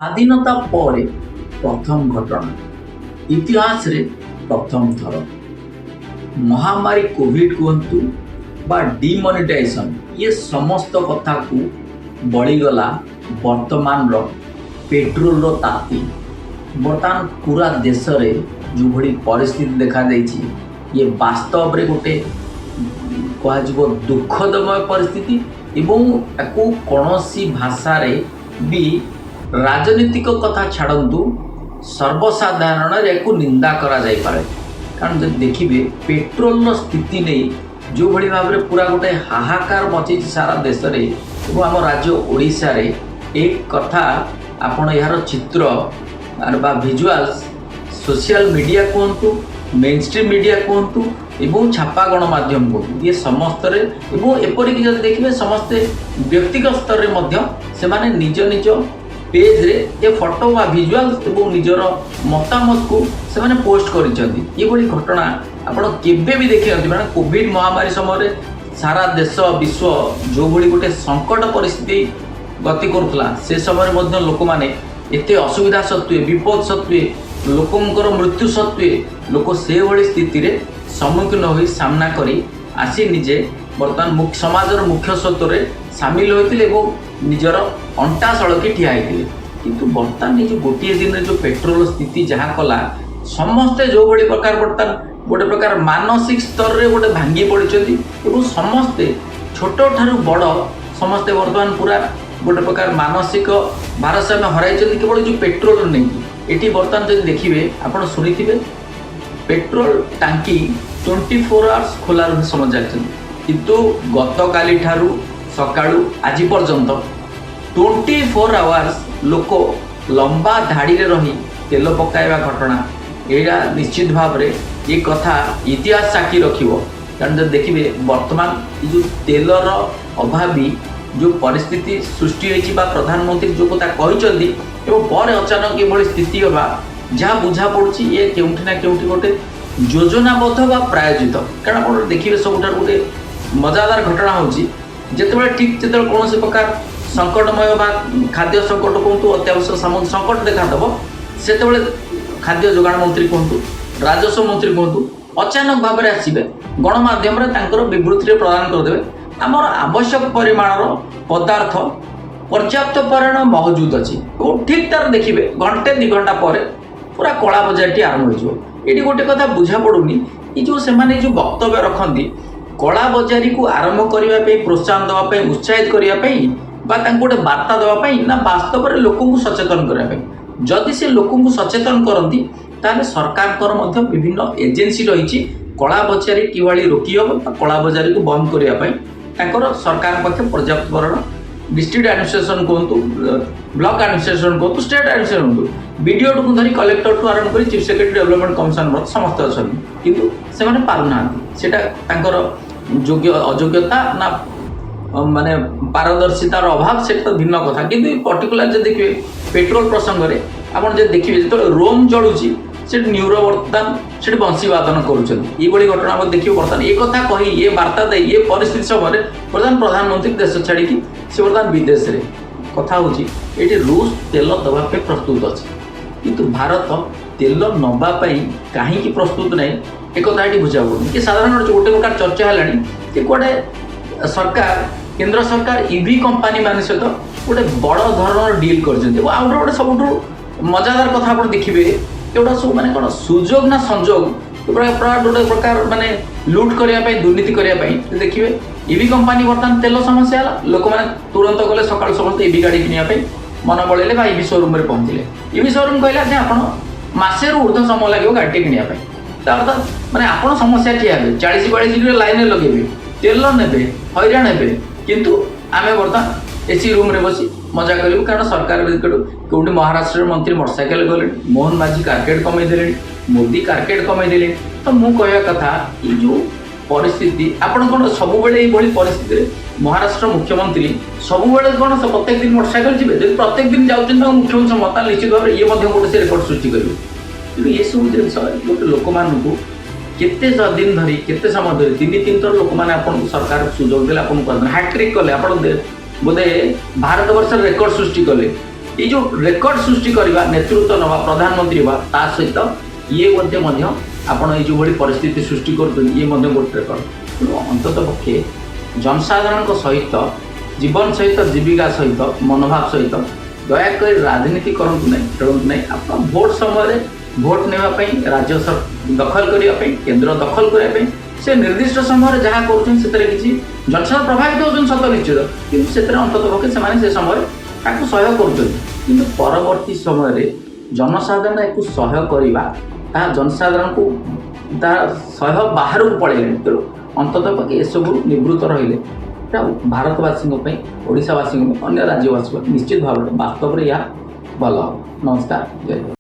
ସ୍ୱାଧୀନତା ପରେ ପ୍ରଥମ ଘଟଣା ଇତିହାସରେ ପ୍ରଥମ ଥର ମହାମାରୀ କୋଭିଡ କୁହନ୍ତୁ ବା ଡିମନିଟାଇଜେସନ୍ ये ସମସ୍ତ କଥାକୁ ବଳିଗଲା ବର୍ତ୍ତମାନର ପେଟ୍ରୋଲର ତାତି। ବର୍ତ୍ତମାନ ପୁରା ଦେଶରେ ଯେଉଁଭଳି ପରିସ୍ଥିତି ଦେଖାଯାଇଛି ये ବାସ୍ତବରେ ଗୋଟେ କୁହାଯିବ ଦୁଃଖଦମୟ ପରିସ୍ଥିତି ଏବଂ ତାକୁ କୌଣସି ଭାଷାରେ ବି राजनीतिक कथा छाड़ू सर्वसाधारण को निंदा करा जाई पारे। कारण जब देखिए पेट्रोल स्थिति नहीं जो भली भाव में पूरा गोटे हाहाकार मची सारा देश में आम राज्य ओडिशा रे एक कथा आपण यार चित्र बा विजुअल्स सोशल मीडिया कहतु मेन स्ट्रीम मीडिया कहतु एवं छापा गणमाध्यम कहतु ये समस्त एपरिक जब देखिए समस्ते व्यक्तिगत स्तर में निज निज पेज रे ये फोटो व विजुअल एवं निजर मतामत को से पोस्ट कर घटना आपण केबे भी देखिए मैंने कोविड महामारी समय सारा देश विश्व जो भली गोटे संकट परिस्थिति गति करुला से समय लोक मैंने एत असुविधा सत्वे विपद सत्वे लोकंर मृत्यु सत्वे लोक से भली स्थिति रे सम्मुखीन हो सामना करी आसी निजे बर्तमान समाजर मुख्य स्रोत सामिल होते निजर अंटा सड़की ठिया होते किंतु बर्तमान जो गोटे दिन जो पेट्रोल स्थिति जहाँ कला समस्ते जो भली प्रकार बर्तमान गोटे प्रकार मानसिक स्तर रे गोटे भांगी पड़ती समस्ते छोट ठारू बड़ समस्ते बर्तमान पूरा गोटे प्रकार मानसिक भारसाम्य हराई केवल जो पेट्रोल नहीं ये बर्तमान जो देखिए आप शुणी पेट्रोल टांकी 24 आवर्स खोला समझ जाती किंतु गत काली ठारू सकाळू आज पर्यंत 24 आवर्स लोक लंबा धाड़ी रे रही तेल पकाइबा घटना यहाँ निश्चित भाव में ये कथा इतिहास साक्षी रखिबो। कारण जब देखिए वर्तमान जो तेलर अभावी जो परिस्थिति सृष्टि होती प्रधानमंत्री जो कथा कहते पर अचानक ये स्थिति होगा जहाँ बुझा पड़ी ये केउठी ना केउठी गोटे योजनाबद्ध व प्रायोजित। कारण आप देखिए सबुठार गोटे मजादार घटना होची जिते ठीक जो कौन प्रकार संकटमय बा खाद्य संकट कहतु अत्यावश्यक सामग्री संकट देखादेव से खाद्य जोगाण मंत्री कहतु राजस्व मंत्री कहतु अचानक भाव में आसवे गणमाध्यम विवृत्ति प्रदान करदे आमर आवश्यक परिमाणर पदार्थ पर्याप्त परिमाण मौजूद अच्छी ठीक तार देखिए घंटे 2 घंटा पर पूरा कला बजारटी आरंभ हो। ये गोटे कथा बुझा पड़ूनी ये जो से जो वक्तव्य रखती कला बजारी को आरंभ करने प्रोत्साहन देवाई उत्साहित करने गोटे बार्ता देवाई ना वास्तव में लोक सचेतन करने जदि से लोक सचेतन करती ताले सरकार विभिन्न एजेन्सी रही कला बजारी किभली रोकी हम कला बजारी को बंद करने सरकार पक्ष पर्याप्त परिमाण डिस्ट्रिक्ट एडमिनिस्ट्रेशन कहतु ब्लॉक एडमिनिस्ट्रेशन कहतु स्टेट एडमिनिस्ट्रेशन कहतु वीडियो टू धरी कलेक्टर टू आरंभ कर चीफ सेक्रेटरी डेवलपमेंट कमिशन समस्त अच्छा किंतु से पारना सेटा योग्य अयोग्यता ना माने पारदर्शितार अभाव से तो भिन्न कथा किंतु पर्टिकुलर जो देखिए पेट्रोल प्रसंग में आप देखिए जो रोम जलुची से न्यूरो बर्तमान से बंशी वादन करुँच घटना देखिए बर्तमान ये कथा कही ये वार्ता दे ये परिस्थिति समय बर्तमान प्रधानमंत्री देश छाड़ी से बर्तमान विदेश में कथा होती रूस तेल दवाई प्रस्तुत अच्छे किंतु भारत तेल नवाई कहीं प्रस्तुत नहीं एक कथा ये बुझा पड़े कि साधारण गोटे प्रकार चर्चा है कि गोटे सरकार केंद्र सरकार ईवी कंपनी मान सहित गोटे बड़ धरण डील कर सब मजादार कथा आप देखिए एगुटा सब माने कौन सुजोग ना संजोग गोटे प्रकार माने लुट करने दुर्नीति करने देखिए ईवी कंपनी बर्तमान तेल समस्या है लोक मैंने तुरंत गले सकाल समस्त ईवी गाड़ी किनापी मन बड़े ईवी शोरूम में पहुँचले ईवी शोरूम कहले जे आप मसे ऊर्ध समय लगे गाड़ी किनापी अर्थात मैंने आप समस्या ठिया हे 40-42 लाइन लगे तेल ने हैरान हे किंतु आम बर्तमान एसी रूम रे बसी मजा करूँ कारण सरकार कौटी महाराष्ट्र मंत्री मोटरसाइकेल गले मोहन माझी कारकेट कमेदे मोदी कारकेट कमेदे तो मु कह कथा ये जो परिस्थिति आपण कौन सब परिस्थिति महाराष्ट्र मुख्यमंत्री सब कौन प्रत्येक दिन मोटरसाइकेल जी जब प्रत्येक दिन जाऊँ मुख्यमंत्री मत निश्चित भाव में ये गोटे रेकर्ड सृष्टि करेंगे कि ये सब जिन गोटे लोक मानू केते दिन धरी केते समय धरी 3-3 थर लोक मैंने आपको सरकार सुजोग देते आपको हैट्रिक कले आप बोधे भारत वर्ष रेकर्ड सृष्टि कले ये जो रेकर्ड सृष्टि करवा नेतृत्व नवा प्रधानमंत्री हवा ता सहित ये आपण ये जो भली परिस्थिति सृष्टि कर ये गोटे रेकर्ड तेणु अंततः पक्षे जनसाधारण सहित जीवन सहित जीविका सहित मनोभाव सहित दयाक राजनीति करूँ ना खेलु ना आप भोट समय भोट नापी राज्य दखल करने केन्द्र दखल करने से निर्दिष्ट समय जहाँ कर किसी जनसाधारण प्रभावित होती सत निश्चित किंतु से अंततः पक्षे से समय ताकू सहयोग कर परवर्ती समय जनसाधारण एक सहयोग करवा जनसाधारण को सहयोग बाहर को पड़े तेणु अंततः पक्षे ये सब निवृत्त रही भारतवासी ओडावासी अन्य राज्यवासी निश्चित भाव वास्तव में यह भल। नमस्कार, जय।